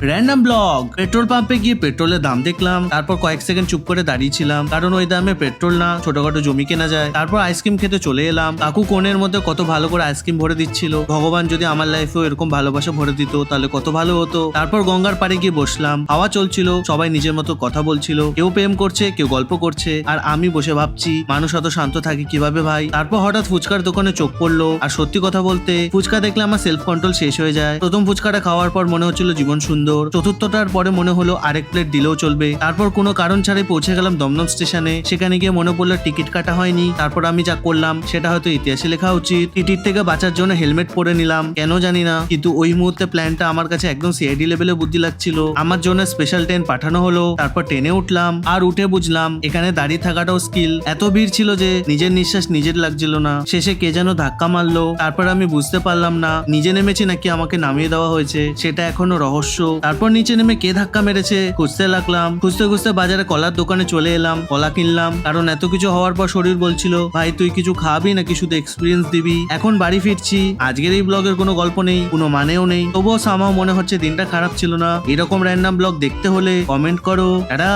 Random blog. Petrol পাম্পে গিয়ে পেট্রোলের দাম দেখলাম, তারপর কয়েক সেকেন্ড চুপ করে দাঁড়িয়েছিলাম, কারণ ওই দামে পেট্রোল না ছোটখাটো জমি কেনা যায়। তারপর আইসক্রিম খেতে চলে এলাম। কাকু কোণের মধ্যে কত ভালো করে আইসক্রিম ভরে দিচ্ছিল। ভগবান যদি আমার লাইফেও এরকম ভালোবাসা ভরে দিত তাহলে কত ভালো হতো। তারপর গঙ্গার পাড়ে গিয়ে বসলাম, হাওয়া চলছিল, সবাই নিজের মতো কথা বলছিল, কেউ প্রেম করছে, কেউ গল্প করছে, আর আমি বসে ভাবছি মানুষ অত শান্ত থাকে কিভাবে ভাই। তারপর হঠাৎ ফুচকার দোকানে চোখ পড়লো, আর সত্যি কথা বলতে ফুচকা দেখলে আমার সেলফ কন্ট্রোল শেষ হয়ে যায়। প্রথম ফুচকাটা খাওয়ার পর মনে হচ্ছিল জীবন সুন্দর, চতুর্থটার পরে মনে হলো আরেক প্লেট দিলেও চলবে। তারপর কোনো কারণ ছাড়াই পৌঁছে গেলাম দমদম স্টেশনে। সেখানে গিয়ে মনে পড়লো টিকিট কাটা হয়নি। তারপর আমি যা করলাম সেটা হয়তো ইতিহাসে লেখা উচিত। টিকিট থেকে বাঁচার জন্য হেলমেট পরে নিলাম, কেন জানি না, কিন্তু ওই মুহূর্তে প্ল্যানটা আমার কাছে একদম সিআইডি লেভেলে বুদ্ধি লাগছিল। আমার জন্য স্পেশাল ট্রেন পাঠানো হলো। তারপর ট্রেনে উঠলাম, আর উঠে বুঝলাম এখানে দাঁড়িয়ে থাকাটাও স্কিল। এত ভিড় ছিল যে নিজের নিঃশ্বাস নিজের লাগছিল না। শেষে কে যেন ধাক্কা মারলো, তারপর আমি বুঝতে পারলাম না নিজে নেমেছি নাকি আমাকে নামিয়ে দেওয়া হয়েছে, সেটা এখনো রহস্য। তারপর নিচে নেমে কে ধাক্কা মেরেছে খুঁজতে লাগলাম। খুঁজতে খুঁজতে বাজারে কলার দোকানে চলে এলাম, কলা কিনলাম, কারণ এত কিছু হওয়ার পর শরীর বলছিল ভাই তুই কিছু খাবি নাকি শুধু এক্সপিরিয়েন্স দিবি। এখন বাড়ি ফিরছি। আজকের এই ব্লগের কোনো গল্প নেই, কোনো মানেও নেই, তবুও সামাও মনে হচ্ছে দিনটা খারাপ ছিল না। এরকম র্যান্ডম ব্লগ দেখতে হলে কমেন্ট করো। টাটা।